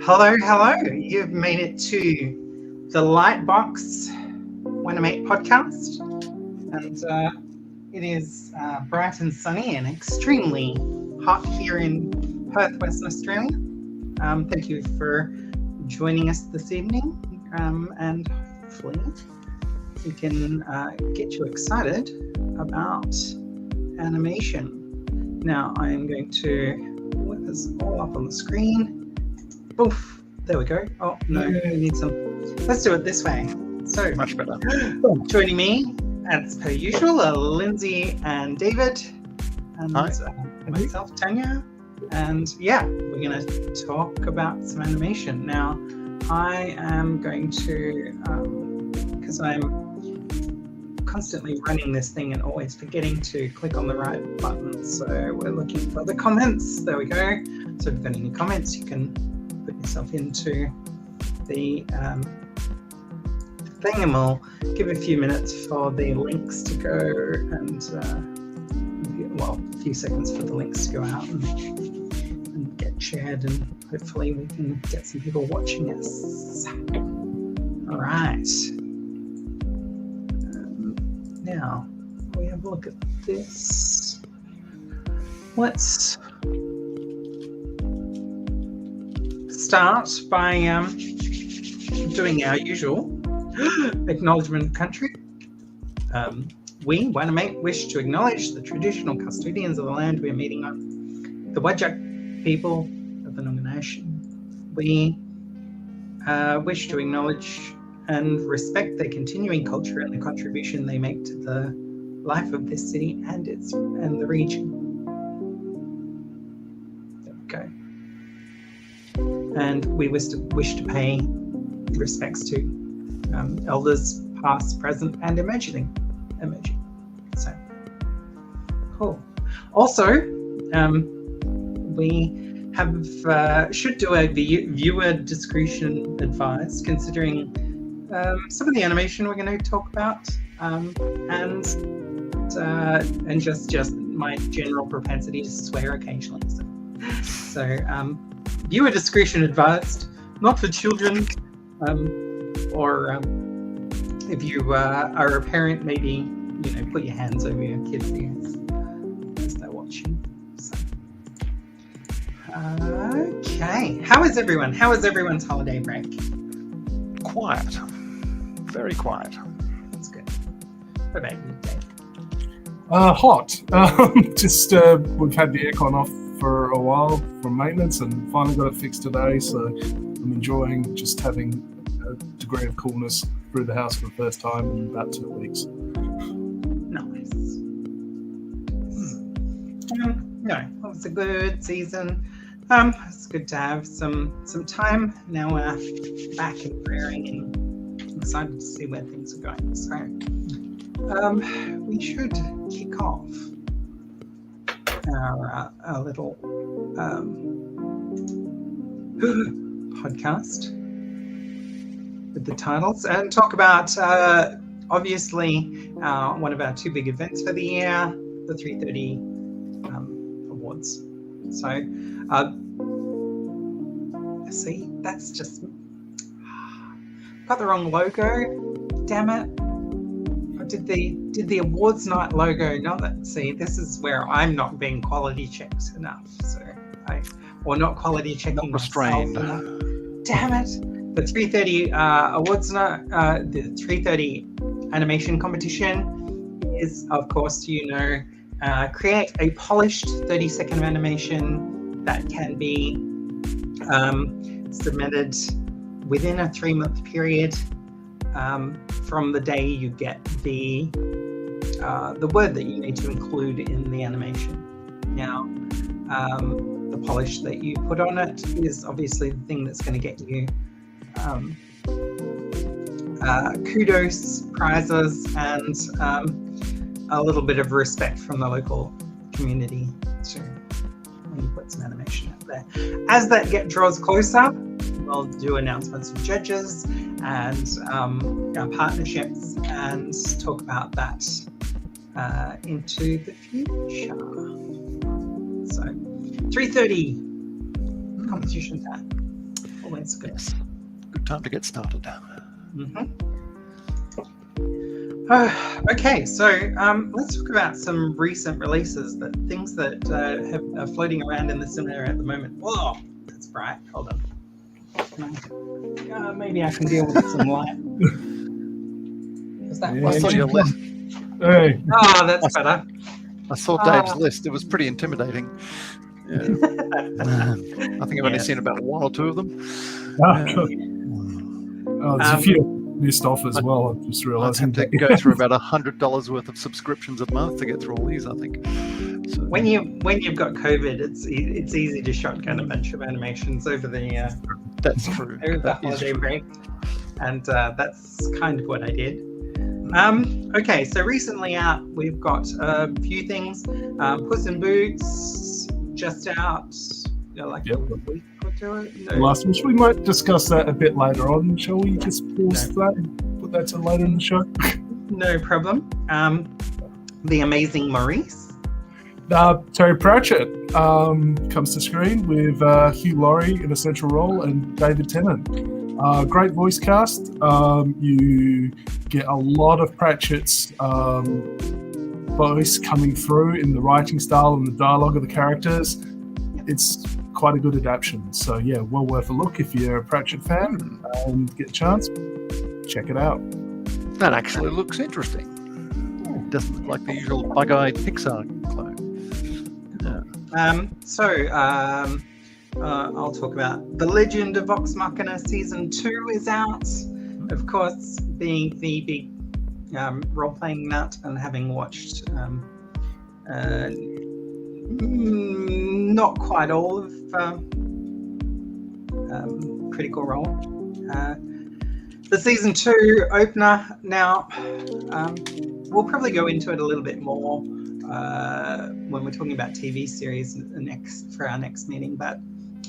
Hello. You've made it to the Lightbox WAnimate podcast. And it is bright and sunny and extremely hot here in Perth, Western Australia. Thank you for joining us this evening. And hopefully we can get you excited about animation. Now I am going to put this all up on the screen. Oof, there we go. Oh, no, we need some. Let's do it this way. So, Much better. Joining me, as per usual, are Lindsay and David, and myself, Tanya. And yeah, we're going to talk about some animation. Now, I am going to, because I'm constantly running this thing and always forgetting to click on the right button. So we're looking for the comments. There we go. So if you've got any comments, you can put yourself into the thing, and we'll give a few minutes for the links to go, and a few seconds for the links to go out and get shared, and hopefully we can get some people watching us. All right. Now we have a look at this. Let's start by doing our usual acknowledgement of country. We, WAnimate, wish to acknowledge the traditional custodians of the land we are meeting on, the Whadjuk people of the Noongar Nation. We wish to acknowledge and respect their continuing culture and the contribution they make to the life of this city and the region. There we go. And we wish to pay respects to elders past, present, and emerging. So cool. Also, we should do a viewer discretion advised, considering some of the animation we're going to talk about, and just my general propensity to swear occasionally. So viewer discretion advised, not for children, or if you are a parent, maybe put your hands over your kids' ears as they're watching. So, okay, how is everyone? How was everyone's holiday break? Quiet. Very quiet. That's good. What about you, Dave? Hot. Just we've had the aircon off for a while from maintenance and finally got it fixed today, so I'm enjoying just having a degree of coolness through the house for the first time in about 2 weeks. Nice. No, it was a good season. It's good to have some time. Now we're back and preparing and excited to see where things are going. So we should kick off our little podcast with the titles and talk about obviously one of our two big events for the year, the 330 awards. So see, that's just got the wrong logo. Damn it. Did the awards night logo not? See, this is where I'm not being quality checked enough. Or not quality checking restrained. myself enough. Damn it! The 330 awards night, the 330 animation competition is, of course, create a polished 30-second animation that can be submitted within a 3-month period. From the day you get the word that you need to include in the animation. Now, the polish that you put on it is obviously the thing that's going to get you kudos, prizes, and a little bit of respect from the local community too, when you put some animation out there. As that draws closer, we'll do announcements of judges and our partnerships, and talk about that into the future. So 330 competition time. Always good. Yes. Good time to get started. Okay, so let's talk about some recent releases, things that are floating around in the cinema at the moment. Whoa, that's bright. Hold on. Maybe I can deal with some light. Is that I saw your list. Hey. Oh, that's better. I saw Dave's list. It was pretty intimidating. Yeah. I think I've only seen about one or two of them. There's a few missed off as well. I'm just I realizing have to go through about $100 worth of subscriptions a month to get through all these, I think. So, when you've got COVID, it's easy to shotgun a bunch of animations over the that's true. over the That is holiday true. break, and that's kind of what I did. Okay, so recently out, we've got a few things. Puss in Boots just out, like a week or two. No, last week. We might discuss that a bit later on. Shall we just pause that and put that to later in the show? no problem. The Amazing Maurice. Terry Pratchett comes to screen with Hugh Laurie in a central role and David Tennant. Great voice cast. You get a lot of Pratchett's voice coming through in the writing style and the dialogue of the characters. It's quite a good adaptation. So yeah, well worth a look if you're a Pratchett fan and get a chance. Check it out. That actually looks interesting. It doesn't look like the usual bug-eyed Pixar clone. I'll talk about The Legend of Vox Machina Season 2 is out. Of course, being the big role-playing nut and having watched not quite all of Critical Role. The Season 2 opener, now, we'll probably go into it a little bit more when we're talking about TV series for our next meeting, but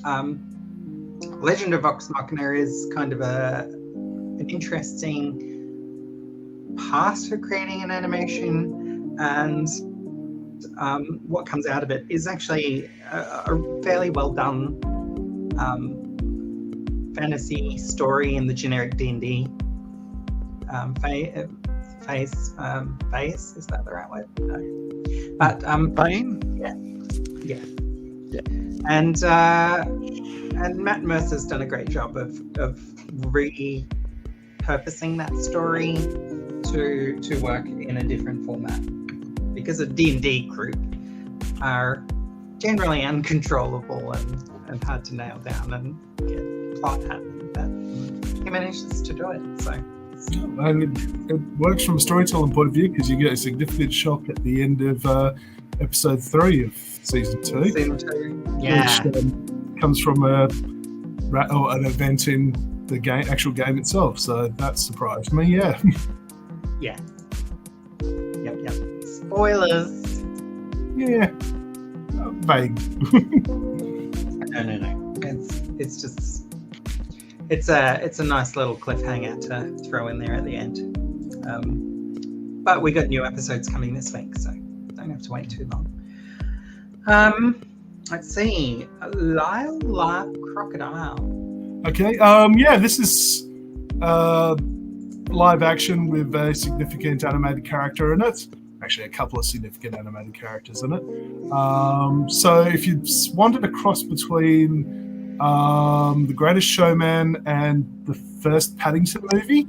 Legend of Vox Machina is kind of an interesting part of creating an animation, and what comes out of it is actually a fairly well done fantasy story in the generic D&D phase. Is that the right word? No. But Bane? Yeah. And Matt Mercer's done a great job of repurposing that story to work in a different format, because a D&D group are generally uncontrollable and hard to nail down and get plot happening, but he manages to do it. So. And it works from a storytelling point of view because you get a significant shock at the end of episode 3 of season 2. Season 2, yeah. Which comes from an event in the actual game itself. So that surprised me, yeah. Yeah. Yep. Spoilers. Yeah. Vague. No. It's just... It's a nice little cliffhanger to throw in there at the end. But we got new episodes coming this week, so don't have to wait too long. Let's see. Lyle Crocodile. Okay. This is live action with a significant animated character in it. Actually, a couple of significant animated characters in it. So if you wanted a cross between The Greatest Showman and the first Paddington movie,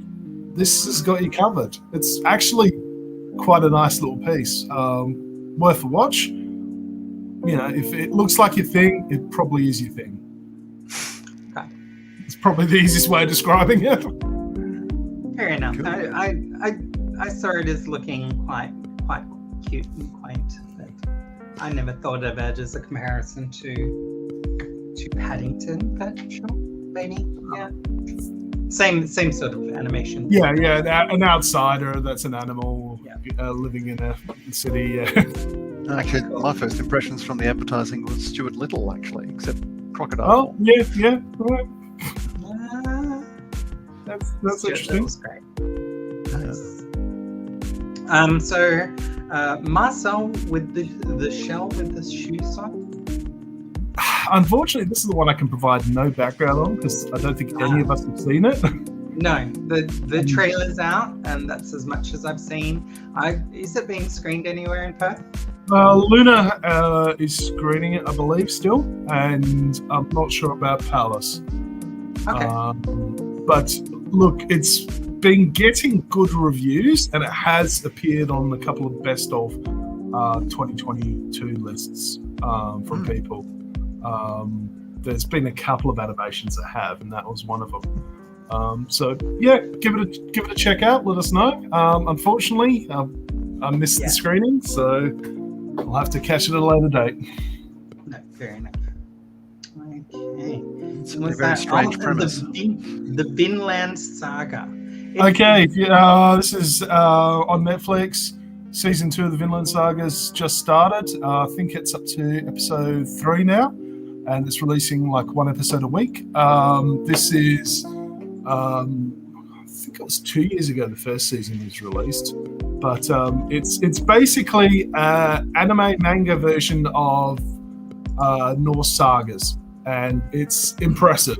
this has got you covered. It's actually quite a nice little piece. Worth a watch. You know, if it looks like your thing, it probably is your thing. Okay. It's probably the easiest way of describing it. Fair enough. Cool. I saw it as looking quite cute and quaint, but I never thought of it as a comparison to Paddington, but sure, maybe, yeah. Same sort of animation. Yeah, an outsider that's an animal living in a city. Yeah. Actually, Cool. my first impressions from the advertising was Stuart Little, actually, except crocodile. Oh, yeah, right. That's interesting. That was great. Nice. So Marcel with the shell with the shoe sock. unfortunately, this is the one I can provide no background on because I don't think any of us have seen it. No, the trailer's out, and that's as much as I've seen. Is it being screened anywhere in Perth? Luna is screening it, I believe, still, and I'm not sure about Palace. Okay. But look, it's been getting good reviews, and it has appeared on a couple of best of 2022 lists from people. There's been a couple of animations that have, and that was one of them. So yeah, give it a check out. Let us know. Unfortunately, I missed the screening, so I'll have to catch it at a later date. No, fair enough. Okay. It's a very strange premise. The Vinland Saga. This is on Netflix. Season 2 of the Vinland Saga's just started. I think it's up to episode 3 now, and it's releasing like one episode a week. This is, I think it was 2 years ago the first season was released, but it's basically an anime manga version of Norse sagas, and it's impressive.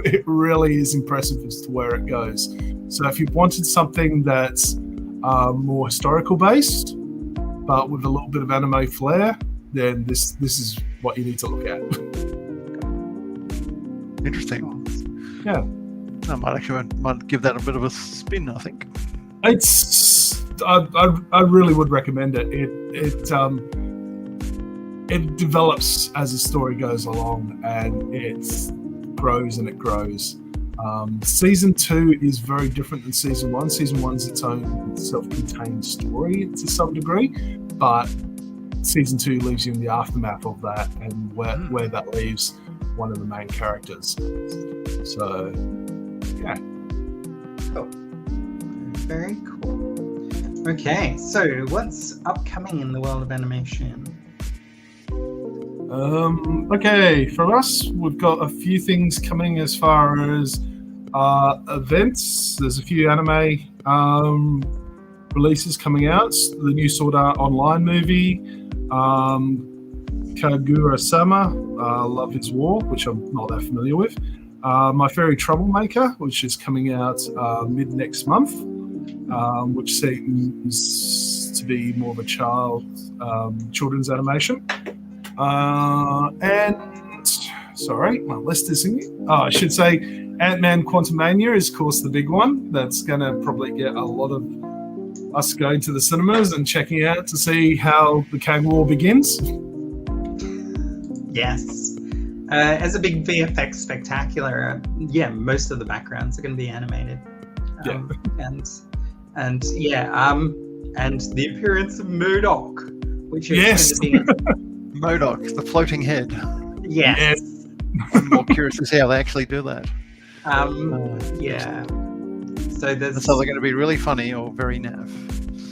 It really is impressive as to where it goes. So if you wanted something that's more historical based, but with a little bit of anime flair, then this is what you need to look at. Interesting. Yeah, I might give that a bit of a spin. I think I really would recommend it. It develops as the story goes along, and it grows and it grows. Season 2 is very different than season 1. Season 1's its own self-contained story to some degree, but season 2 leaves you in the aftermath of that, and where that leaves one of the main characters. So, yeah. Cool. Very cool. Okay, so what's upcoming in the world of animation? Okay, for us, we've got a few things coming as far as events. There's a few anime releases coming out. The new Sword Art Online movie, Kaguya-sama, Love is War, which I'm not that familiar with. My Fairy Troublemaker, which is coming out mid next month, which seems to be more of a children's animation. And sorry, my list isn't. I should say Ant-Man Quantumania is, of course, the big one. That's going to probably get a lot of us going to the cinemas and checking out to see how the Kang War begins. Yes. As a big VFX spectacular, most of the backgrounds are going to be animated. And the appearance of MODOK, which is going to be MODOK, the floating head. Yes. I'm more curious to see how they actually do that. So there's. So they're going to be really funny or very naff.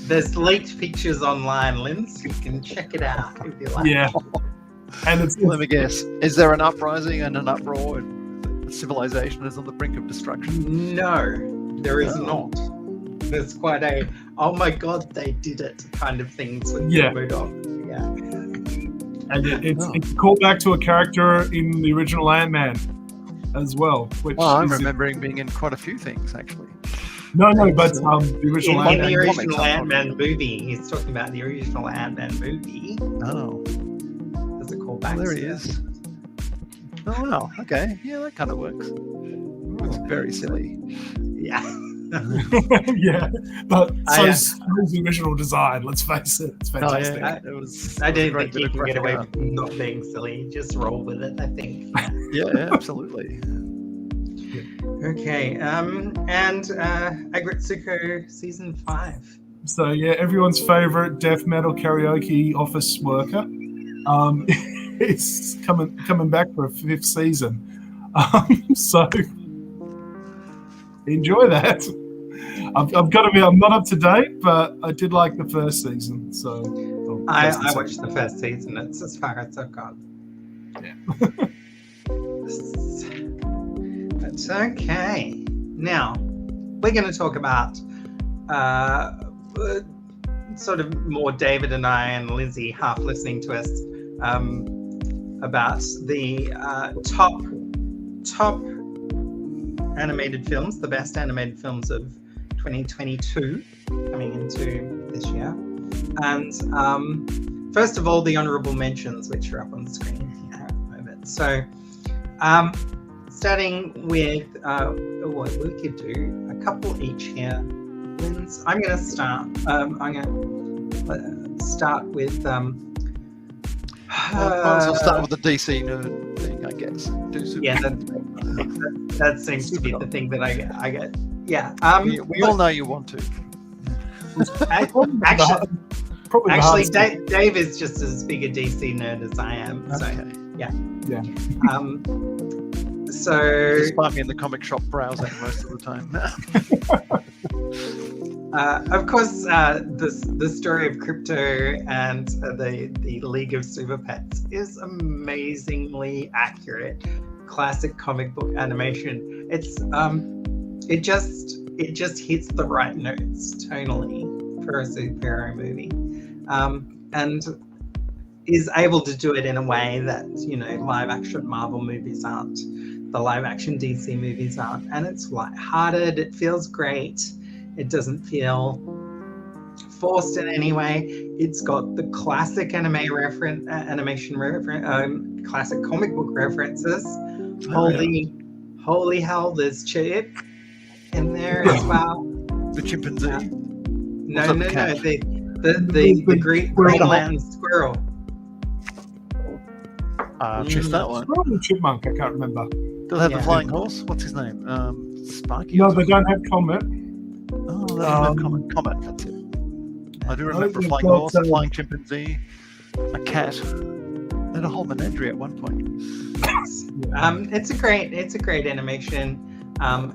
There's leaked pictures online, Lindsay. You can check it out if you like. Yeah. And let me guess. Is there an uprising and an uproar, and the civilization is on the brink of destruction? No, there is not. There's quite a oh my god, they did it kind of things with MODOK. Yeah. And it's a callback to a character in the original Ant-Man as well. Which I'm remembering being in quite a few things, actually. No, but the original in the original Ant-Man movie. He's talking about the original Ant-Man movie. Oh. There's a callback. There he is. Oh, wow. Okay. Yeah, that kind of works. It's very silly. Yeah. Yeah, but so's the original design. Let's face it, it's fantastic. I didn't think you can get away with not being silly. Just roll with it, I think. Yeah, absolutely. Okay, and Agretsuko season 5. So everyone's favorite death metal karaoke office worker is coming back for a 5th season. So enjoy that. I've got to be. I'm not up to date, but I did like the first season. So I watched the first season. It's as far as I've got. Yeah. That's okay. Now we're going to talk about sort of more David and I and Lindsay half listening to us about the top animated films, the best animated films of 2022 coming into this year. And first of all, the honorable mentions, which are up on the screen here at the moment. So starting with what we could do, a couple each here. Linz, I'm going to start. I'm going to start with. I'll start with the DC nerd thing, I guess. That seems to be the thing that I get. Yeah. We all know you want to. Actually, Dave is just as big a DC nerd as I am. So Okay. yeah. So despite me in the comic shop browsing most of the time. Of course, the story of Crypto and the League of Super Pets is amazingly accurate. Classic comic book animation. It's it just hits the right notes tonally for a superhero movie, and is able to do it in a way that live action Marvel movies aren't, the live action DC movies aren't, and it's lighthearted. It feels great. It doesn't feel forced in any way. It's got the classic classic comic book references. Holy hell, there's Chip in there as well. The chimpanzee. No, the Green Lantern squirrel. Just that one. Probably Chipmunk, I can't remember. Do they have the flying horse? What's his name? Sparky? No, they don't have Comet. Oh, they don't have Comet, that's it. I do remember a flying horse, a flying chimpanzee, a cat. They had a whole menagerie at one point. It's a great animation.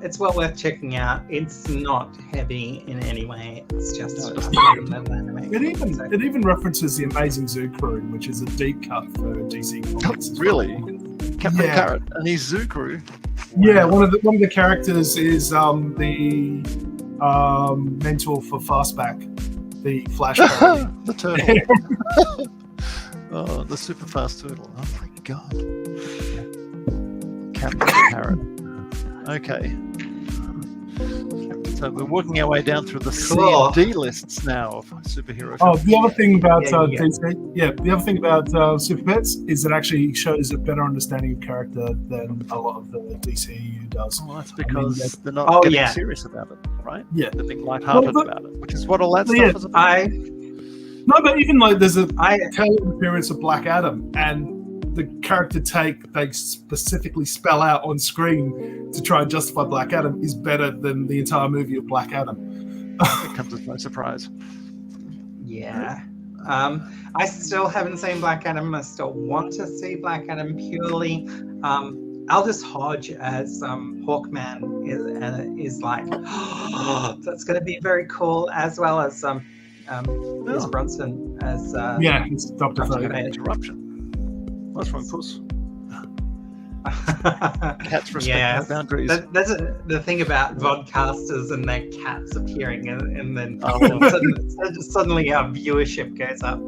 It's well worth checking out. It's not heavy in any way. It's just a fun little animation. It even references the Amazing Zoo Crew, which is a deep cut for DC Comics. Really? Captain Carrot and his Zoo Crew. Yeah, one of the characters is the mentor for Fastback, the Flash parody. The turtle. Oh, the super fast turtle. Oh my god. Captain Carrot. Okay. So we're working our way down through the C and D lists now of superhero films. Oh, the other thing about DC, the other thing about Super Pets is it actually shows a better understanding of character than a lot of the DCEU does. Well, that's because they're not getting serious about it, right? Yeah. They're being lighthearted about it, which is what all that stuff is about. No, but even there's a tale appearance of Black Adam, and the character they specifically spell out on screen to try and justify Black Adam is better than the entire movie of Black Adam. It comes as no surprise. Yeah. I still haven't seen Black Adam. I still want to see Black Adam purely. Aldous Hodge as Hawkman is like, that's going to be very cool, as well as Chris Bronson as it's Dr. Fate. Interruption. What's wrong, Puss? Cats respect their boundaries. That's the thing about vodcasters and their cats appearing, and then suddenly our viewership goes up.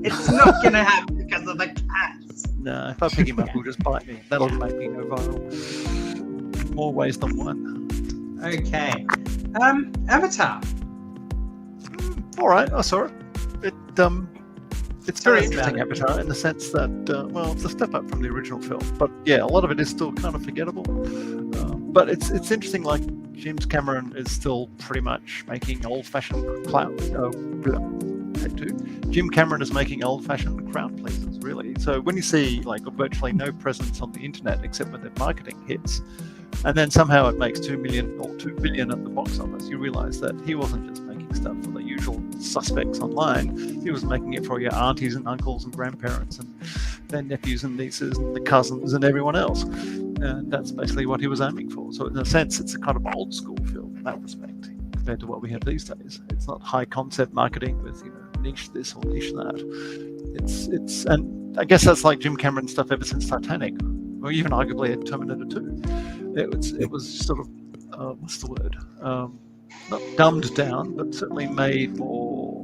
It's not going to happen because of the cats. No, if I pick him up, he'll just bite me. That'll make me go viral. More ways than one. Okay. Avatar. All right, I saw it. It's very interesting, Avatar, in the sense that, it's a step up from the original film. But yeah, a lot of it is still kind of forgettable. But it's interesting, like James Cameron is still pretty much making old-fashioned Jim Cameron is making old-fashioned crowd pleasers, really. So when you see virtually no presence on the internet except when their marketing hits, and then somehow it makes $2 million or $2 billion at the box office, you realise that he wasn't just making stuff for the usual suspects online. He was making it for your aunties and uncles and grandparents and their nephews and nieces and the cousins and everyone else. And that's basically what he was aiming for. So in a sense, it's a kind of old school film in that respect compared to what we have these days. It's not high concept marketing with niche this or niche that. It's and I guess that's like Jim Cameron stuff ever since Titanic, or even arguably Terminator 2. It was sort of what's the word? Not dumbed down, but certainly made more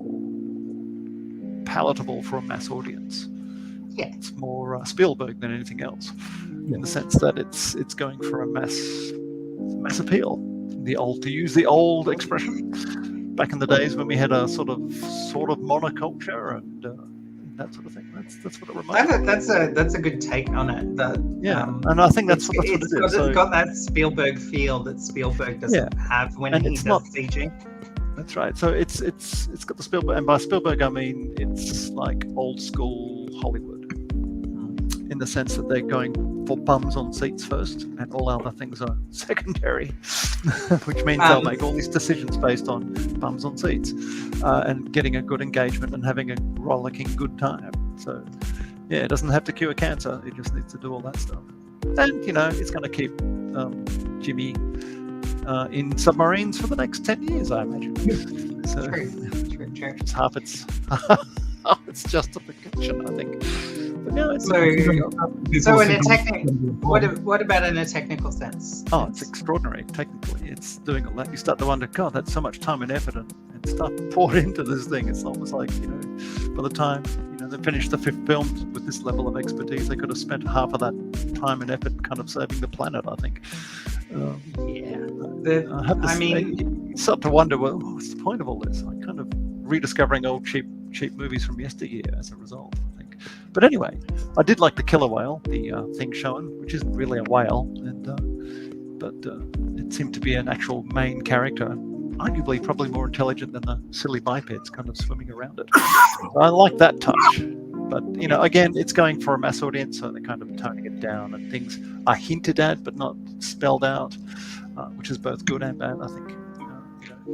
palatable for a mass audience. Yeah. It's more Spielberg than anything else, in the sense that it's going for a mass appeal. To use the old expression, back in the days when we had a sort of monoculture and that sort of thing. That's what it reminds me. That's a good take on it. That and I think that's what it is. It's got that Spielberg feel that Spielberg doesn't have when he does CG. That's right. So it's got the Spielberg, and by Spielberg I mean it's like old school Hollywood, in the sense that they're going for bums on seats first, and all other things are secondary, which means they'll make all these decisions based on bums on seats, and getting a good engagement and having a rollicking good time. So, yeah, it doesn't have to cure cancer; it just needs to do all that stuff. And it's going to keep Jimmy in submarines for the next 10 years, I imagine. So, True. It's half its justification, I think. But no, it's so in a what about in a technical sense? Oh, it's extraordinary technically. It's doing all that. You start to wonder, God, that's so much time and effort and stuff poured into this thing. It's almost like, by the time they finished the 5th film with this level of expertise, they could have spent half of that time and effort kind of saving the planet, I think. You start to wonder, well, what's the point of all this? Like kind of rediscovering old cheap movies from yesteryear as a result, I think. But anyway, I did like the killer whale, the thing shown, which isn't really a whale, but it seemed to be an actual main character, arguably probably more intelligent than the silly bipeds kind of swimming around it. I like that touch. But, again, it's going for a mass audience, so they're kind of toning it down, and things are hinted at but not spelled out, which is both good and bad, I think.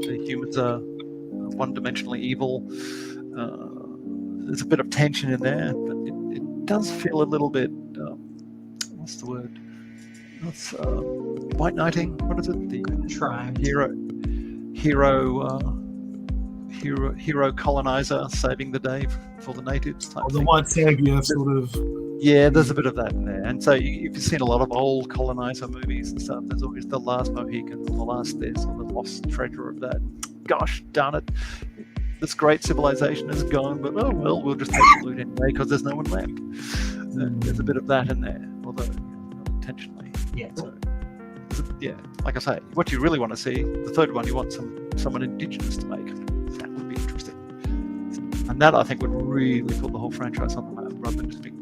The humans are one-dimensionally evil. There's a bit of tension in there, but it does feel a little bit, what's the word? That's white knighting. What is it? The Contrived. Hero colonizer saving the day for the natives type the thing. white savior sort of. Yeah, there's a bit of that in there. And so if you've seen a lot of old colonizer movies and stuff, there's always the last Mohican or the last this or the lost treasure of that. Gosh darn it. This great civilization is gone, but oh well, we'll just take the loot anyway because there's no one left. There's a bit of that in there, although not intentionally. Yeah. So, like I say, what you really want to see, the third one, you want someone indigenous to make. That would be interesting. And that, I think, would really put the whole franchise on the map, rather than just being,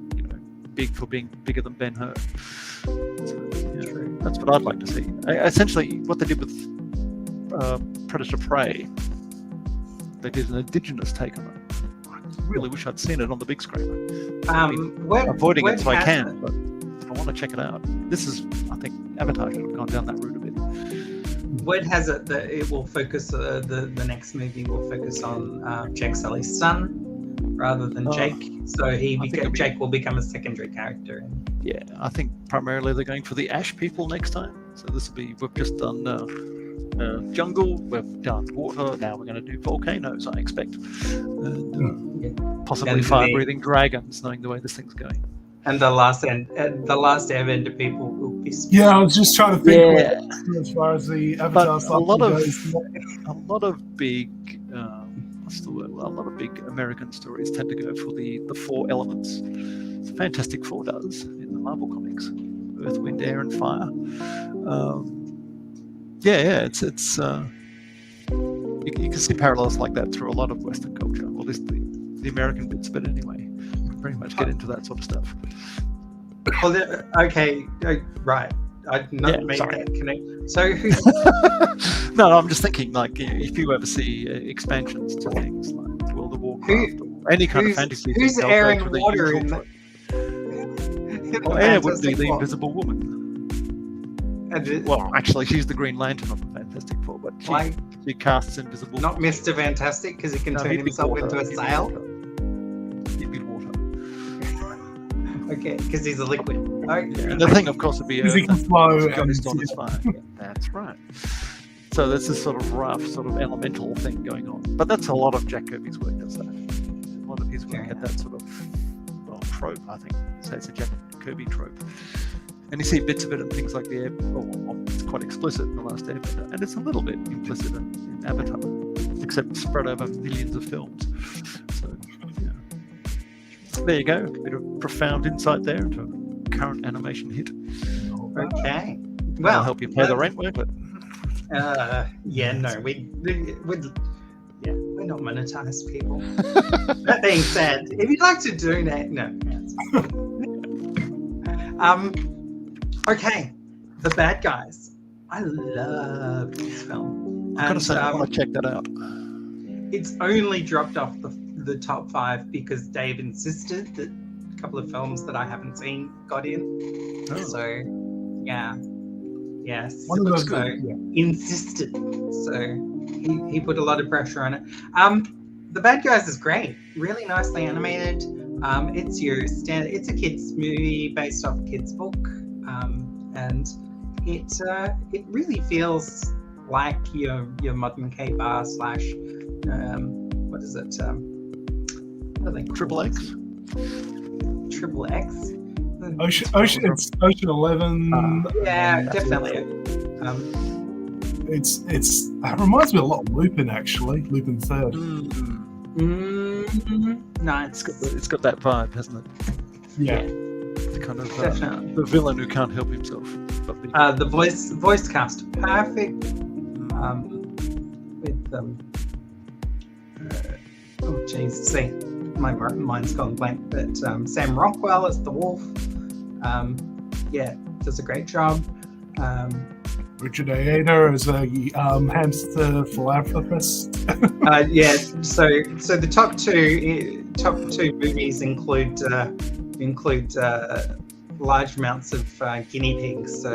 big for being bigger than Ben-Hur. So, that's what I'd like to see. Essentially, what they did with Predator Prey, they did an indigenous take on it. I really wish I'd seen it on the big screen. Avoiding it so I can, but I want to check it out. I think Avatar should have gone down that route a bit. Word has it that it will focus, the next movie will focus on Jake Sully's son rather than Jake. So Jake will become a secondary character. Yeah, I think primarily they're going for the Ash people next time. So we've just done jungle, we've done water, now we're going to do volcanoes, I expect. And, possibly fire-breathing dragons, knowing the way this thing's going. And the last Airbender people will be. Yeah, I was just trying to think as far as the Avatar stuff goes. A lot of big, what's the word? Well, a lot of big American stories tend to go for the 4 elements. The Fantastic Four does in the Marvel comics: Earth, Wind, Air, and Fire. It's you can see parallels like that through a lot of Western culture, or at least the American bits of it anyway. Very much get into that sort of stuff. Well, okay, right. I did not make that connect. So, no, I'm just thinking, like, if you ever see expansions to things like World of Warcraft or any kind of fantasy, who's airing water in Air would be the Invisible Woman. Well, actually, she's the Green Lantern of the Fantastic Four, but she casts invisible. Not Mr. Fantastic, because he can turn himself into a sail. He'd be water. Okay, because he's a liquid. Yeah, and the thing, of course, would be Earth. He can flow. That's right. So there's this sort of rough, sort of elemental thing going on. But that's a lot of Jack Kirby's work, does that? A lot of his work had that sort of trope, I think. So it's a Jack Kirby trope. And you see bits of it in things like it's quite explicit in The Last Airbender, and it's a little bit implicit in Avatar, except spread over millions of films. So, There you go. A bit of profound insight there into a current animation hit. Okay. That'll Well, help you pay the rent, won't it? yeah, no, we're not monetized people. That being said, if you'd like to donate, no. Okay, The Bad Guys. I love this film. I've got to say, I want to check that out. It's only dropped off the top 5 because Dave insisted that a couple of films that I haven't seen got in. Oh. So, yeah. Yes. One of those So, insisted. So, he put a lot of pressure on it. The Bad Guys is great. Really nicely animated. It's your standard. It's a kids movie based off a kids book, and it really feels like your modern K-bar / what is it? What are they called? Triple X. Triple X. It's Ocean 11. Yeah, definitely. It reminds me a lot of Lupin, actually. Lupin 3rd. Nice. It's got that vibe, hasn't it? Yeah. It's kind of Definitely. the villain who can't help himself. The voice cast perfect. With oh jeez, see, my mind's gone blank. But Sam Rockwell as the wolf. Yeah, does a great job. Richard Ayer as a hamster philanthropist. Yeah, so the top two movies include large amounts of guinea pigs. So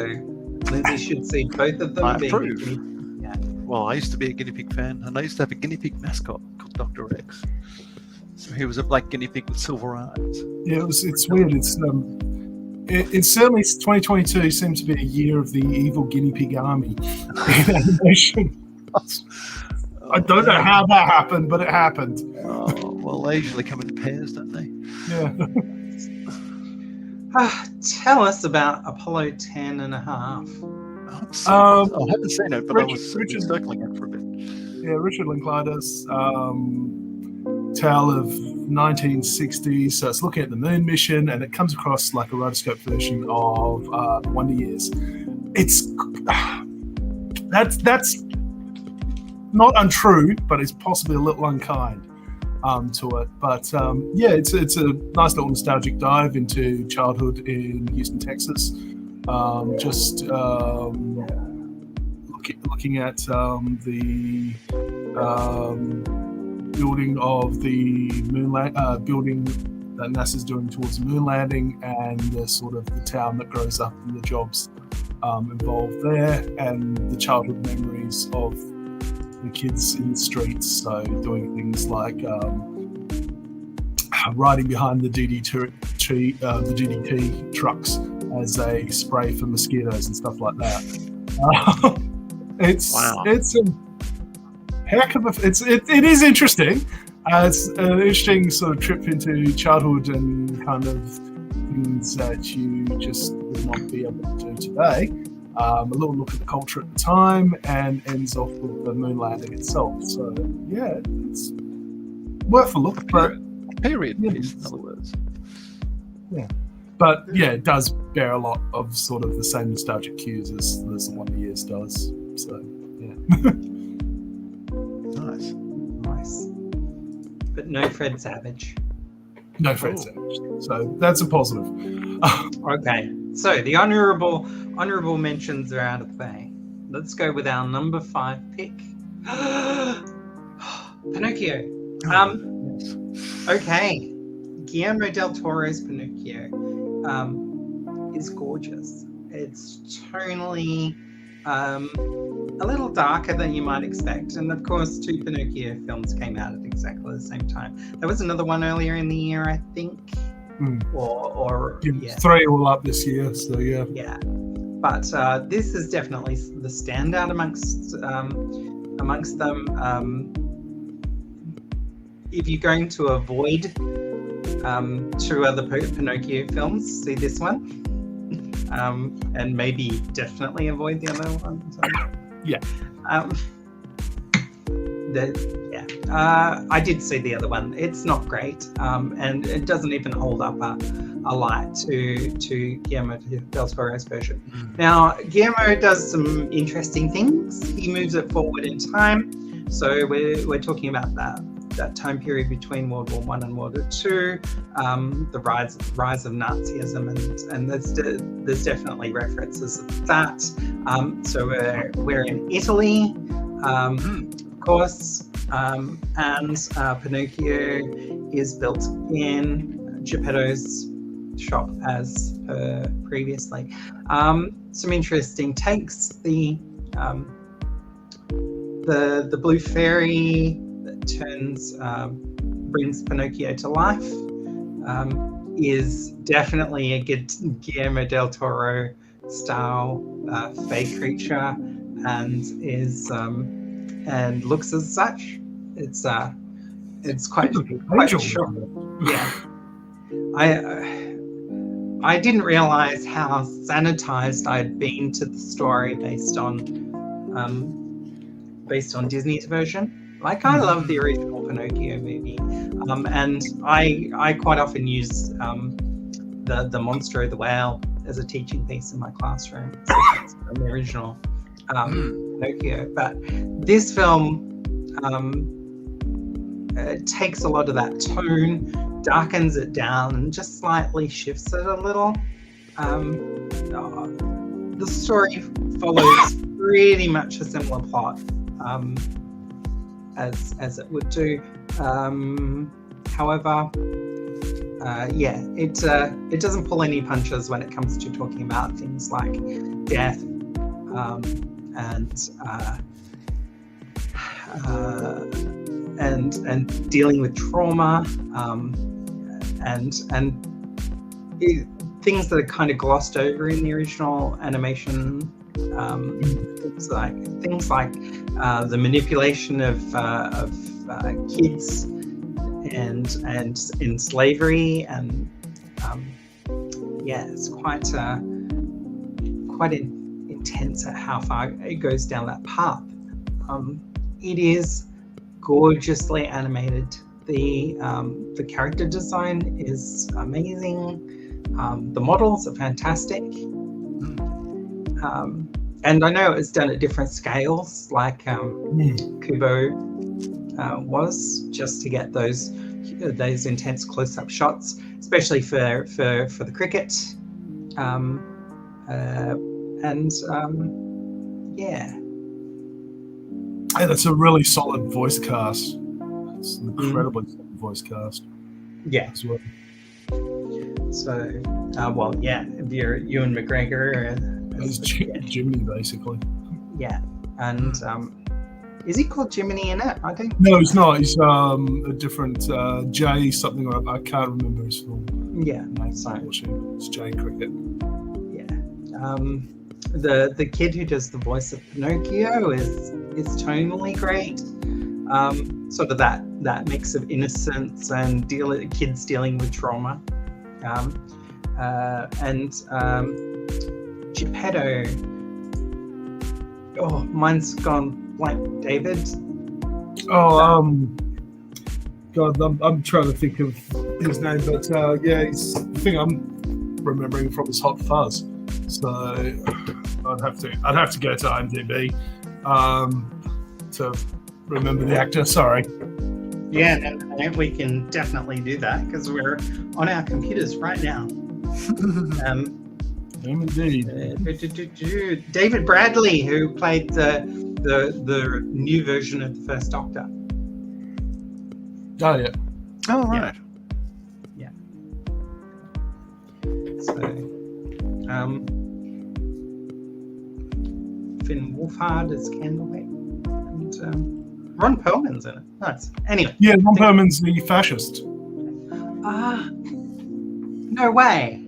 Lindsay should see both of them. I approve. Well, I used to be a guinea pig fan, and I used to have a guinea pig mascot called Dr. X. So he was a black guinea pig with silver eyes. Yeah, it's weird. It's certainly 2022 seems to be a year of the evil guinea pig army in animation. I don't know how that happened, but it happened. Oh, well, they usually come in pairs, don't they? Yeah. Tell us about Apollo 10 and a half. I haven't seen it, but I was circling it for a bit. Yeah, Richard Linklater's tale of 1960s. So it's looking at the moon mission, and it comes across like a rotoscope version of Wonder Years. It's that's not untrue, but it's possibly a little unkind to it. But yeah, it's a nice little nostalgic dive into childhood in Houston, Texas. Just looking at the building of the building that NASA's doing towards the moon landing, and the sort of the town that grows up and the jobs involved there, and the childhood memories of the kids in the streets. So doing things like riding behind the DDT trucks as they spray for mosquitoes and stuff like that. It's a heck of a. It is interesting. It's an interesting sort of trip into childhood and kind of things that you just would not be able to do today. A little look at the culture at the time, and ends off with the moon landing itself. So yeah, it's worth a look. But period piece, in other words. Yeah. But yeah, it does bear a lot of sort of the same nostalgic cues as the Wonder Years does. So yeah. Nice. But no Fred Savage. No Fred Savage. So that's a positive. Okay. So the honourable mentions are out of the way. Let's go with our number 5 pick. Pinocchio. Yes. Okay. Guillermo del Toro's Pinocchio is gorgeous. It's tonally a little darker than you might expect, and of course 2 Pinocchio films came out at exactly the same time. There was another one earlier in the year, I think, or 3 all up this year. So yeah. Yeah, but this is definitely the standout amongst them. If you're going to avoid 2 other Pinocchio films, see this one. And maybe definitely avoid the other ones. Yeah. I did see the other one. It's not great, and it doesn't even hold up a light to Guillermo del Toro's version. Now, Guillermo does some interesting things. He moves it forward in time. So we're talking about that time period between World War I and World War II, the rise of Nazism, and there's definitely references of that. So we're in Italy, of course, and Pinocchio is built in Geppetto's shop as previously. Some interesting takes. The blue fairy that brings Pinocchio to life is definitely a Guillermo del Toro style fake creature, and looks as such. It's quite short. Yeah. I didn't realize how sanitized I'd been to the story based on Disney's version. Like, I love the original Pinocchio movie, and I quite often use the Monster of the Whale as a teaching piece in my classroom. So that's from the original Pinocchio. But this film takes a lot of that tone, darkens it down, and just slightly shifts it a little. The story follows pretty much a similar plot as it would do. However, it doesn't pull any punches when it comes to talking about things like death and dealing with trauma, and things that are kind of glossed over in the original animation. Things like the manipulation of kids and in slavery, and it's quite intense at how far it goes down that path. It is gorgeously animated. The character design is amazing. The models are fantastic. And I know it's done at different scales, like Kubo was, just to get those intense close-up shots, especially for the cricket. Hey, that's a really solid voice cast. It's an incredibly solid voice cast. Yeah. As well. So, Ewan McGregor. It's Jiminy, basically. Yeah, and is he called Jiminy in it? I think. No, he's not. He's a different Jay something. I can't remember his full name. It's Jay Cricket. Yeah. The kid who does the voice of Pinocchio is tonally great. Sort of that mix of innocence and kids dealing with trauma, and Geppetto. Oh, mine's gone blank. David. God, I'm trying to think of his name, but he's the thing I'm remembering from his Hot Fuzz. So I'd have to go to IMDb to remember the actor. Sorry. Yeah, and we can definitely do that because we're on our computers right now. Indeed. David Bradley, who played the new version of the First Doctor. Oh yeah. Oh right. Yeah. So, Finn Wolfhard is Candlewick, and Ron Perlman's in it. Nice. Anyway. Yeah, Ron Perlman's the fascist. No way.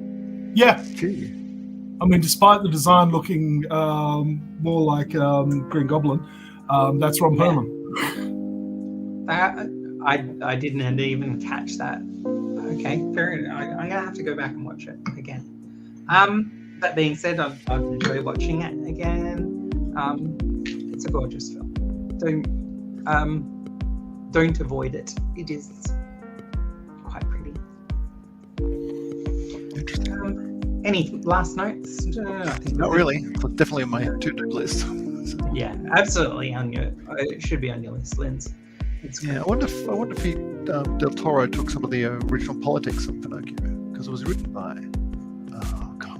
Yeah. Gee. I mean, despite the design looking more like Green Goblin, that's Ron Perlman. I didn't even catch that. Okay, fair. I'm gonna have to go back and watch it again. That being said, I've enjoyed watching it again. It's a gorgeous film. don't avoid it. It is quite pretty. Interesting. Any last notes? I think Not really. It's definitely on my to-do list. So, yeah, absolutely on your. It should be on your list, Linz. It's yeah, I wonder if he Del Toro took some of the original politics of Pinocchio, because it was written by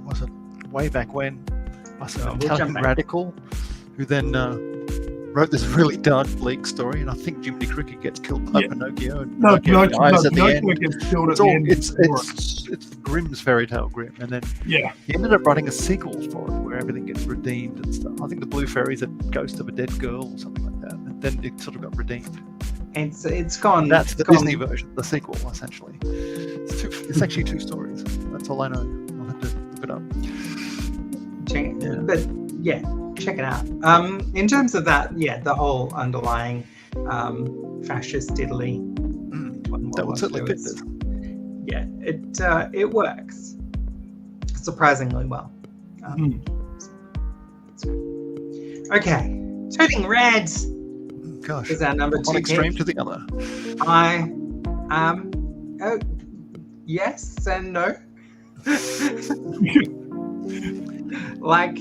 was it way back when? An Italian radical who then wrote this really dark, bleak story, and I think Jiminy Cricket gets killed by Pinocchio, and Pinocchio dies at the end. It's Grimm's fairy tale Grimm, and then he ended up writing a sequel for it where everything gets redeemed and stuff. I think the blue fairy's a ghost of a dead girl or something like that, and then it sort of got redeemed. It's gone. That's the Disney version, the sequel, essentially. It's actually 2 stories. That's all I know. I'll have to look it up. But yeah, check it out. In terms of that, the whole underlying fascist Italy. That would certainly fit this. Yeah, it works surprisingly well. Okay, turning red. Gosh, is our number 2 one extreme pick. to the other. Yes and no. Like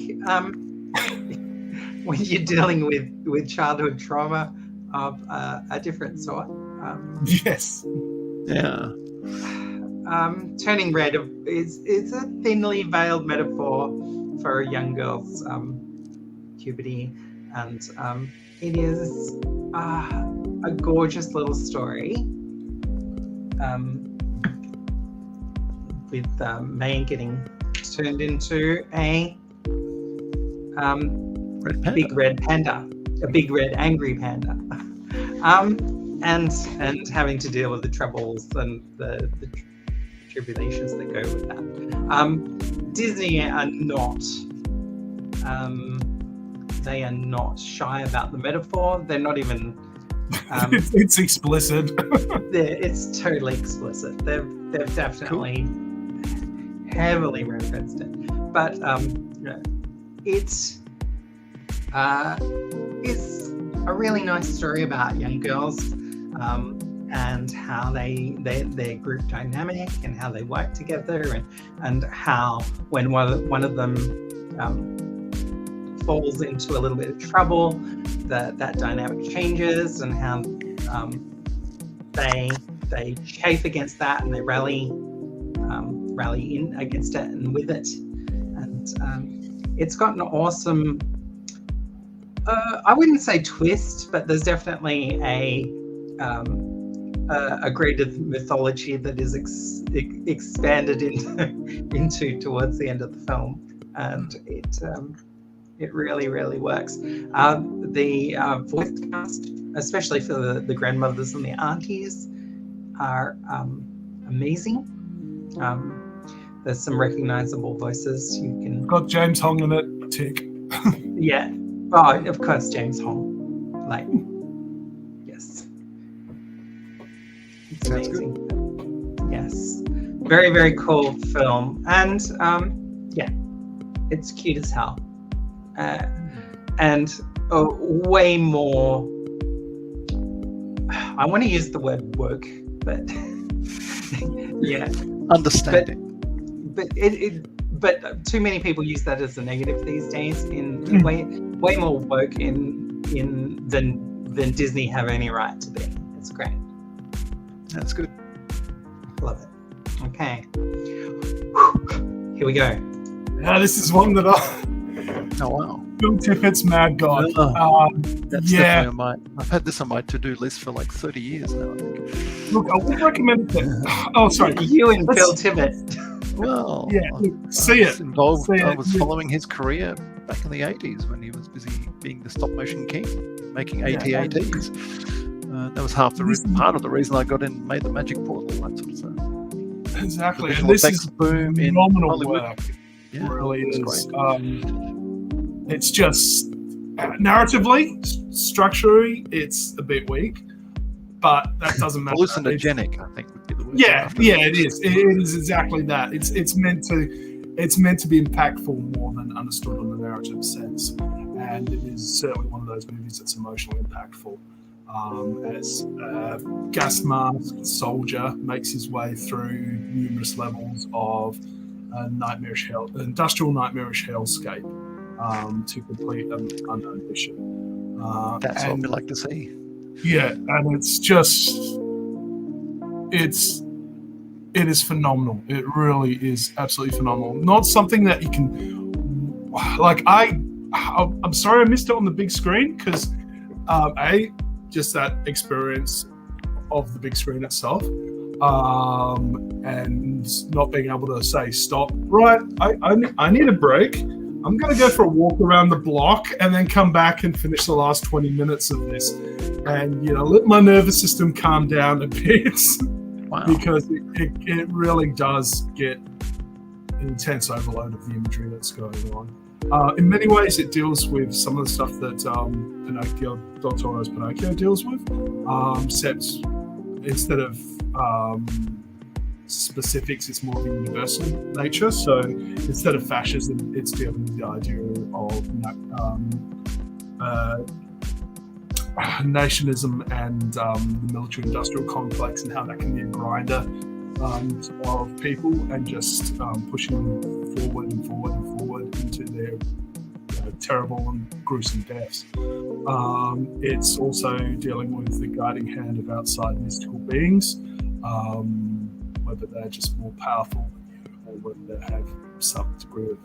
when you're dealing with childhood trauma of a different sort. Yes. Yeah. Turning red is a thinly veiled metaphor for a young girl's puberty, and it is a gorgeous little story with May getting turned into a big red panda, a big red angry panda, and having to deal with the troubles and the tribulations that go with that. Disney are not. They are not shy about the metaphor. They're not even. It's explicit. It's totally explicit. They've definitely heavily referenced it, but it's a really nice story about young girls and how their group dynamic and how they work together, and how when one of them falls into a little bit of trouble, that dynamic changes, and how they chafe against that and they rally in against it and with it, and it's got an awesome I wouldn't say twist, but there's definitely a greater mythology that is expanded into towards the end of the film, and it really, really works. The voice cast, especially for the grandmothers and the aunties, are amazing. There's some recognizable voices you can. Got James Hong in it. Tick. Yeah. Oh, of course, James Hong. Like, yes. It's Sounds amazing. Good. Yes. Very, very cool film, and it's cute as hell. And way more. I want to use the word woke, but yeah, understanding. But too many people use that as a negative these days. In way more woke than Disney have any right to be. It's great. That's good. Love it. Okay, here we go. Yeah, this is one that Oh wow. Bill Tippett's Mad God. That's definitely on my. I've had this on my to-do list for like 30 years now, I think. Look, I would recommend it. Oh, sorry. You and Bill Tippett. Well, yeah, involved. I was following his career back in the 80s when he was busy being the stop-motion king, making AT-ATs. That was part of the reason I got in and made the Magic Portal, that sort of stuff. Exactly, the and this is boom phenomenal in Hollywood. work. Yeah, it really is. It's just narratively, structurally, it's a bit weak, but that doesn't matter. Hallucinogenic, I think, would be the word. Yeah, it is. It is exactly that. It's meant to be impactful more than understood on the narrative sense, and it is certainly one of those movies that's emotionally impactful. as a gas masked soldier makes his way through numerous levels of industrial nightmarish hellscape to complete an unknown mission. That's what we like to see. Yeah, and it's just it is phenomenal. It really is absolutely phenomenal. Not something that you can I'm sorry I missed it on the big screen because just that experience of the big screen itself, and not being able to say stop. Right, I need a break. I'm going to go for a walk around the block and then come back and finish the last 20 minutes of this, and let my nervous system calm down a bit. Wow. Because it really does get an intense overload of the imagery that's going on. In many ways, it deals with some of the stuff that Del Toro's Pinocchio deals with, except instead of specifics, it's more of a universal nature. So instead of fascism, it's dealing with the idea of nationalism and the military-industrial complex and how that can be a grinder of people and just pushing them forward and forward and forward into their terrible and gruesome deaths. It's also dealing with the guiding hand of outside mystical beings, whether they're just more powerful than you or whether they have some degree of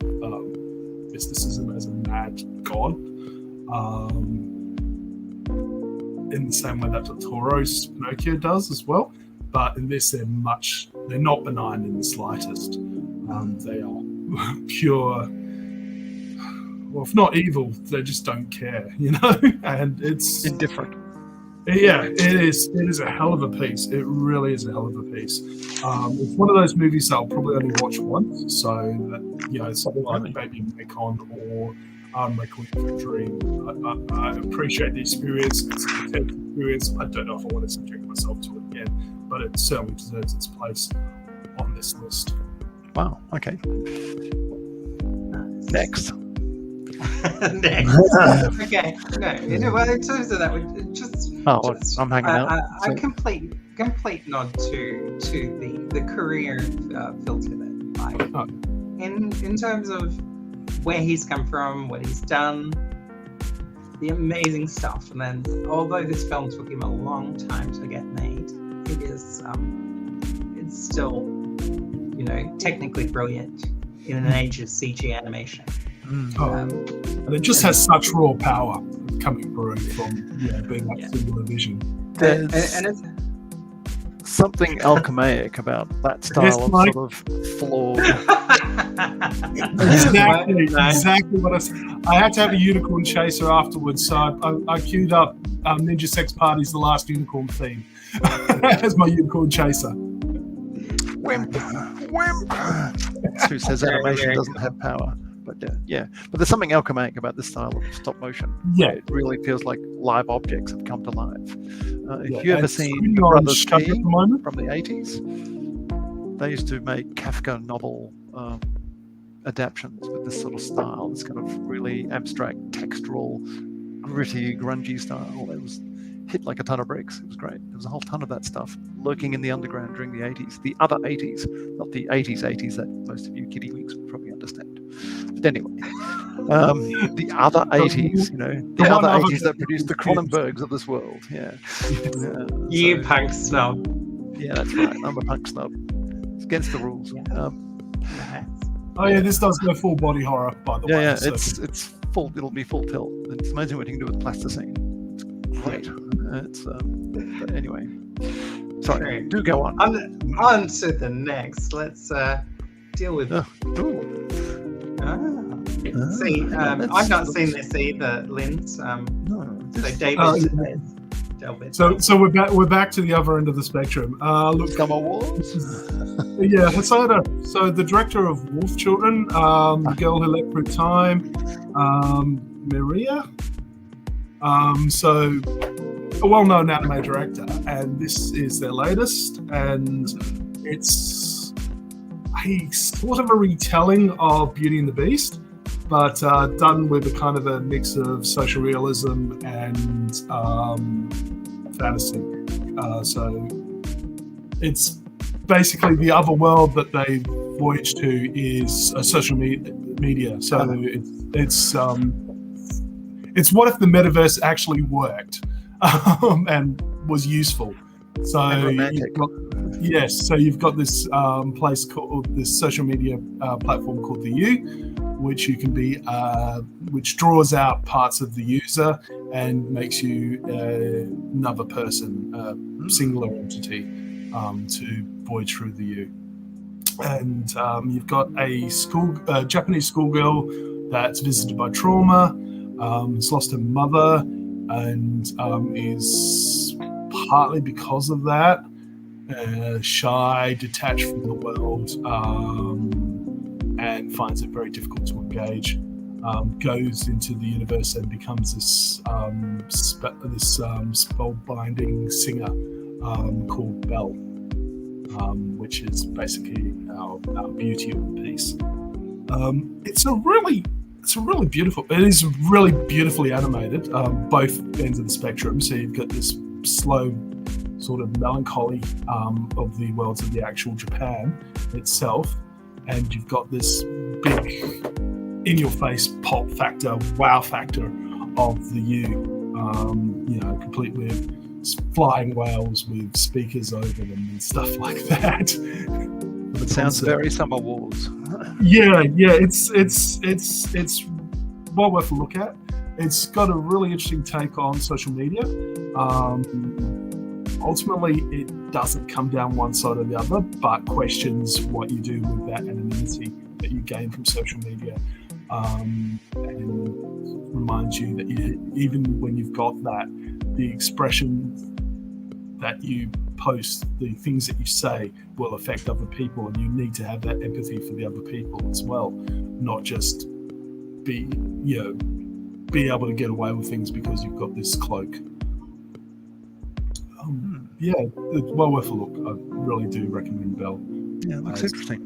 mysticism as a mad god. In the same way that Del Toro's Pinocchio does as well, but in this they're not benign in the slightest. They are pure, well, if not evil, they just don't care, and it's indifferent. Yeah, it is a hell of a piece. It really is a hell of a piece. It's one of those movies that I'll probably only watch once, so that something like Baby Macon or Requiem for a Dream. I appreciate the experience. It's an intense experience. I don't know if I want to subject myself to it again, but it certainly deserves its place on this list. Wow. Okay. Next. Next. Okay. No. Well, in terms of that, I'm hanging out. A complete nod to the career filter there. In terms of where he's come from, what he's done, the amazing stuff. And then, although this film took him a long time to get made, it is it's still, technically brilliant in an age of CG animation. And it just has such raw power coming through from being that singular vision. And it's something alchemaic about that style of sort of flawed. Exactly what I said. I had to have a unicorn chaser afterwards, so I queued up Ninja Sex Party's The Last Unicorn theme as my unicorn chaser. Wimp. Who says animation doesn't have power? But but there's something alchemaic about this style of stop motion. Yeah, it really feels like live objects have come to life. If you ever seen Brothers P from the 80s, they used to make Kafka novel adaptions with this sort of style, this kind of really abstract, textural, gritty, grungy style. It was hit like a ton of bricks. It was great. There was a whole ton of that stuff lurking in the underground during the 80s. The other 80s, not the 80s that most of you kiddywinks would probably understand. But anyway, the other 80s, the other 80s that produced the Cronenbergs of this world. Yeah. You punk snub. Yeah, that's right. I'm a punk snub. It's against the rules. This does go full body horror, by the way. Yeah, so. It's full. It'll be full tilt. It's amazing what you can do with plasticine. It's great. But anyway, sorry. Do go on. On to the next. Let's deal with. See, I've not seen this either, Linz. So David. So we're back to the other end of the spectrum. Look, Summer Wars. So the director of Wolf Children, The Girl Who Leapt Through Time, Maria. So a well-known anime director, and this is their latest, and it's a sort of a retelling of Beauty and the Beast, but done with a kind of a mix of social realism and fantasy. So it's basically the other world that they voyage to is social media. So it's what if the metaverse actually worked and was useful. So you've got this place called this social media platform called the U, which you can be, which draws out parts of the user and makes you another person, singular entity, to voyage through the U. And you've got a Japanese schoolgirl that's visited by trauma, has lost her mother, and is partly because of that shy, detached from the world, and finds it very difficult to engage. Goes into the universe and becomes this spellbinding singer called Belle, which is basically our beauty of the piece. It's really beautiful. It is really beautifully animated, both ends of the spectrum. So you've got this slow sort of melancholy of the worlds of the actual Japan itself, and you've got this big in-your-face pop factor, wow factor of the U, complete with flying whales with speakers over them and stuff like that. It sounds very Summer Wars. Yeah, it's well worth a look at. It's got a really interesting take on social media. Ultimately, it doesn't come down one side or the other, but questions what you do with that anonymity that you gain from social media, and reminds you that even when you've got that, the expression that you post, the things that you say will affect other people, and you need to have that empathy for the other people as well, not just be able to get away with things because you've got this cloak. It's well worth a look. I really do recommend Belle. Yeah, it looks interesting.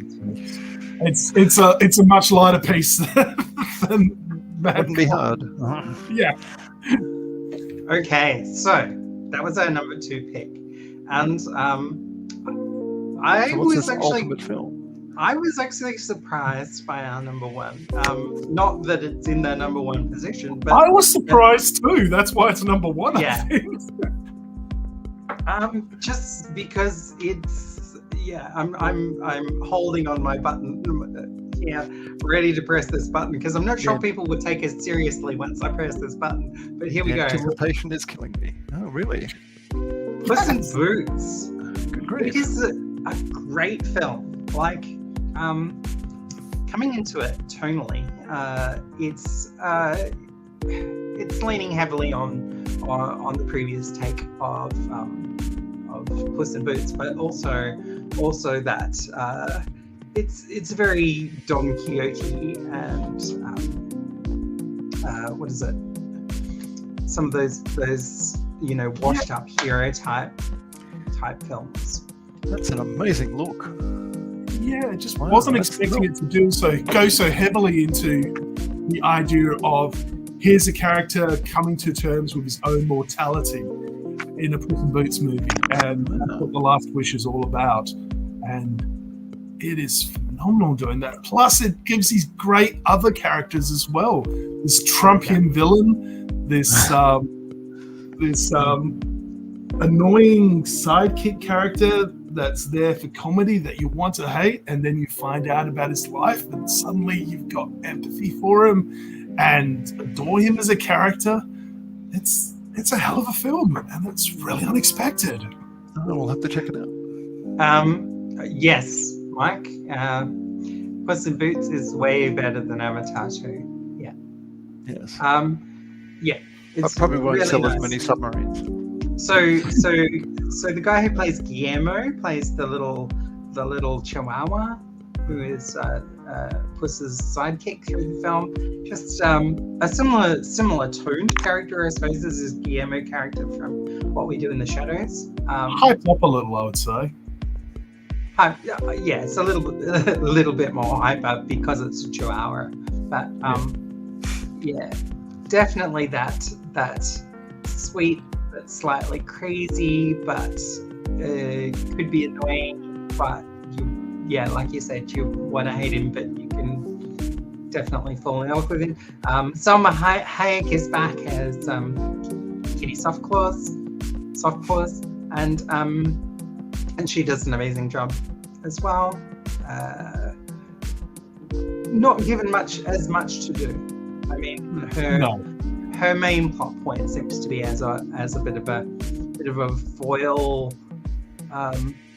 It's a much lighter piece than Wouldn't be hard. Yeah. Okay, so that was our number 2 pick, and I was actually surprised by our number 1. Not that it's in their number 1 position, but I was surprised too. That's why it's number 1. Yeah. I think. Just because I'm holding on my button here, ready to press this button, because I'm not sure people would take us seriously once I press this button. But here we go. Anticipation is killing me. Oh, really? Puss in Boots. Good grief. It is a great film. Like, coming into it tonally, it's leaning heavily on the previous take of Puss in Boots, but also that it's very Don Quixote and what is it? Some of those washed up hero type films. That's an amazing look. Yeah, I just wasn't expecting it to go so heavily into the idea of here's a character coming to terms with his own mortality in a Puss in Boots movie, and that's what The Last Wish is all about. And it is phenomenal doing that. Plus, it gives these great other characters as well. This Trumpian villain, this annoying sidekick character that's there for comedy that you want to hate, and then you find out about his life, and suddenly you've got empathy for him and adore him as a character. It's a hell of a film, and it's really unexpected. We'll have to check it out. Yes, Mike. Puss in Boots is way better than Avatar 2. Yeah. Yes. It's I probably won't really sell nice. as many submarines. So the guy who plays Guillermo plays the little Chihuahua, who is Puss's sidekick through the film. Just a similar toned character, I suppose, as his Guillermo character from What We Do in the Shadows. Hyped up a little, I would say. It's a little bit more hype up because it's a Chihuahua, but definitely that sweet that's slightly crazy, but could be annoying. But like you said, you want to hate him, but you can definitely fall in love with him. Salma Hayek is back as Kitty Softpaws, and she does an amazing job as well. Not given as much to do. I mean, her main plot point seems to be as a bit of a foil,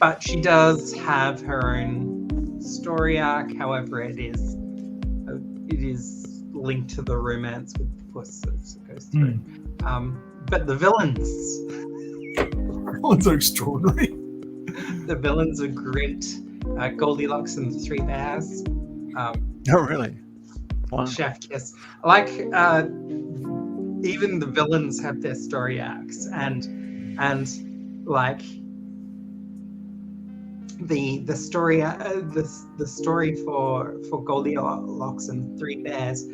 but she does have her own story arc. However, it is linked to the romance with the puss as it goes through. But the villains are extraordinary. The villains are great. Goldilocks and the Three Bears. Oh, really? Wow. Chef Kiss. Like, even the villains have their story arcs, and like the story the story for Goldilocks and Three Bears,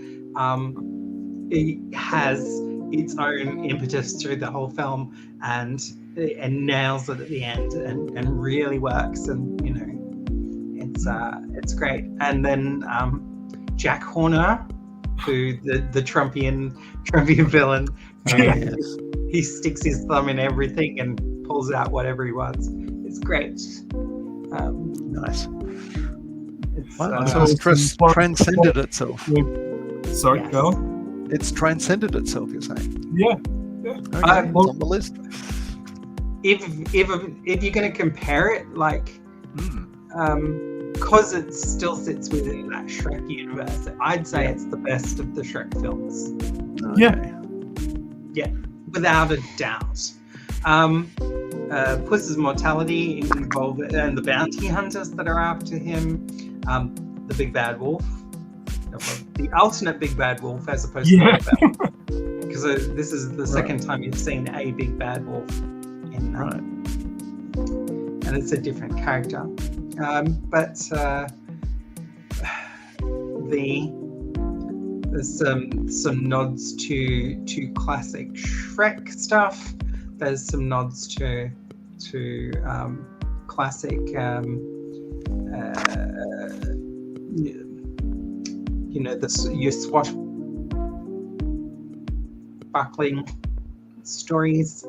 it has its own impetus through the whole film, and nails it at the end, and really works, and you know, it's great. And then Jack Horner, who the Trumpian villain, he sticks his thumb in everything and pulls out whatever he wants. It's great. Nice. It's, it's transcended itself. Sorry, Yes. go on. It's transcended itself, you're saying? Yeah. Okay, it's on the list. if you're going to compare it, like, because it still sits within that Shrek universe, I'd say it's the best of the Shrek films. Okay. Yeah, without a doubt. Puss's mortality involved, and the bounty hunters that are after him, the big bad wolf, the alternate big bad wolf as opposed to the big bad wolf. Because this is the second time you've seen a big bad wolf in and it's a different character. But there's some nods to classic Shrek stuff. There's some nods to classic your swashbuckling stories.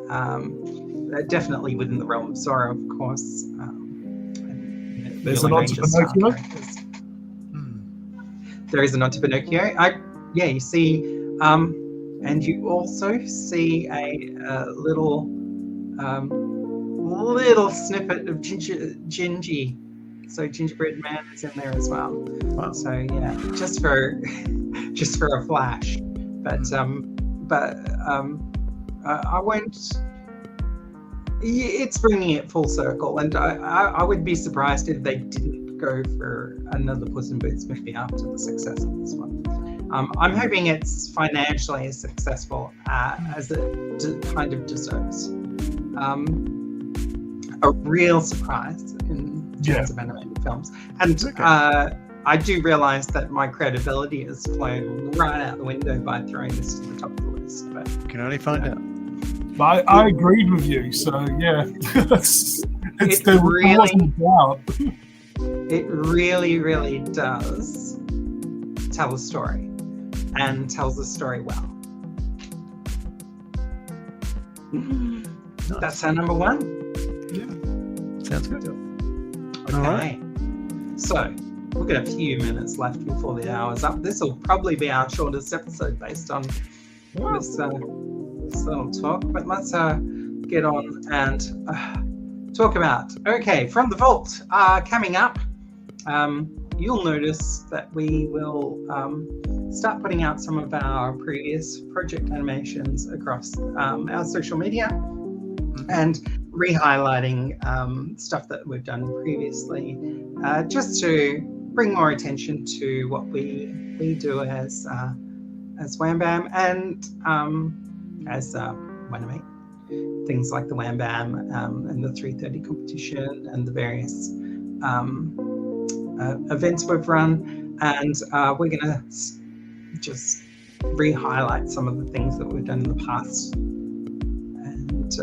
Definitely within the realm of Zorro, of course. There's a nod to Pinocchio. There is a nod to Pinocchio. You see, and you also see a little snippet of Gingy. So Gingerbread Man is in there as well. Wow. So yeah, just for a flash, but I won't. It's bringing it full circle, and I would be surprised if they didn't go for another Puss in Boots movie after the success of this one. I'm hoping it's financially as successful as it kind of deserves. A real surprise in terms of animated films, and I do realise that my credibility is flown right out the window by throwing this to the top of the list. But You can only find out. But I agreed with you, so yeah. It really, really does tell a story, and tells the story well. Nice. That's our number one. Yeah. Sounds good. Okay. So we've got a few minutes left before the hour's up. This will probably be our shortest episode based on this little talk. But let's get on and talk about. Okay, From the Vault coming up. You'll notice that we will start putting out some of our previous project animations across our social media and re-highlighting stuff that we've done previously, just to bring more attention to what we do as Wham Bam and as WAnimate. Things like the Wham Bam and the 330 competition and the various events we've run, and we're going to just re-highlight some of the things that we've done in the past, and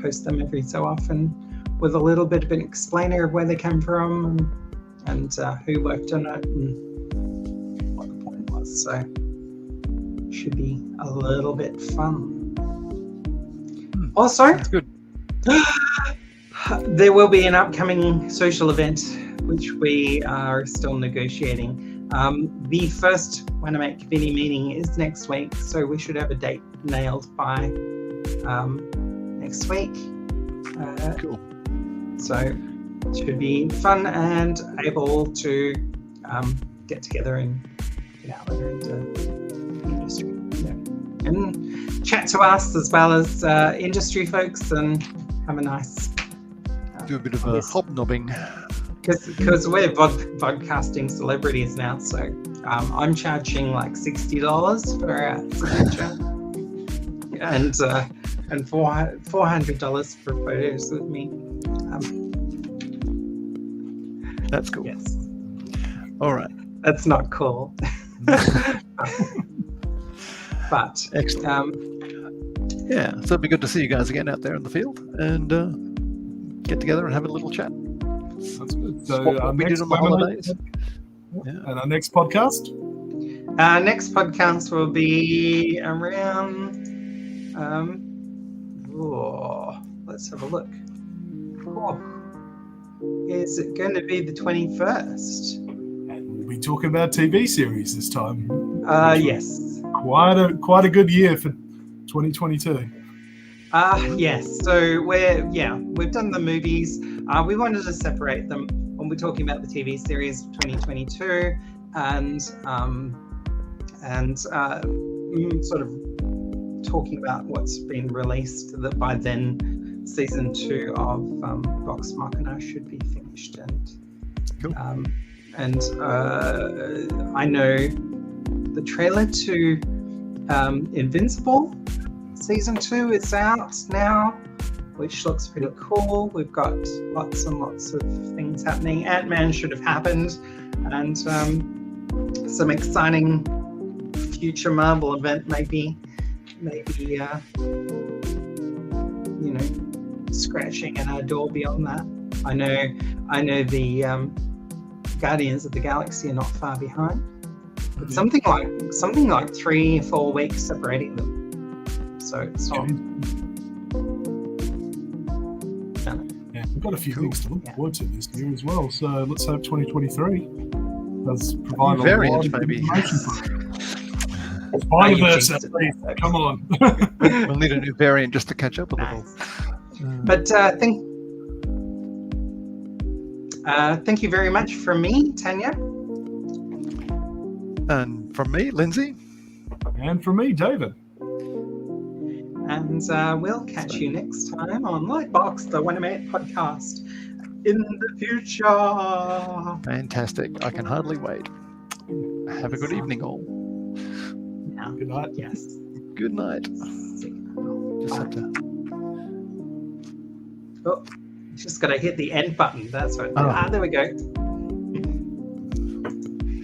post them every so often with a little bit of an explainer of where they came from and who worked on it and what the point was. So should be a little bit fun. Also, That's good. there will be an upcoming social event which we are still negotiating. The first WAnimate committee meeting is next week, so we should have a date nailed by next week. Cool. So it should be fun and able to get together and get out there into the industry, and chat to us as well as industry folks and have a nice Do a bit of a hobnobbing. because we're podcasting celebrities now, so I'm charging like $60 for a signature and $400 for photos with me. That's cool. Yes, All right. that's not cool. But Excellent. Yeah, so it'd be good to see you guys again out there in the field and get together and have a little chat. That's good. So What our we did next on the holidays. and our next podcast. our next podcast will be around. Let's have a look. Is it going to be the 21st? And we'll be talking about TV series this time. Yes. Quite a good year for 2022. Yes. So we've done the movies. We wanted to separate them when we're talking about the TV series 2022 and sort of talking about what's been released. That by then, season 2 of Vox Machina should be finished, and Cool. I know the trailer to Invincible season 2 is out now, which looks pretty cool. We've got lots and lots of things happening. Ant-Man should have happened, and some exciting future Marvel event maybe scratching at our door beyond that. I know the Guardians of the Galaxy are not far behind. But something like 3 or 4 weeks separating them. So it's not. Yeah, we've got a few things to look forward to this year as well. So let's hope 2023 does provide a Variant, lot of maybe. information for it. Spider-Verse, please, come on. We'll need a new variant just to catch up a little. Nice. But thank you very much from me, Tanya. And from me, Lindsay. And from me, David. And we'll catch you next time on Lightbox, the WAnimate podcast in the future. Fantastic. I can hardly wait. Have a good evening, all. Now, Good night. yes. Good night. Just have to... Oh, just got to hit the end button. That's right. Oh. There we go.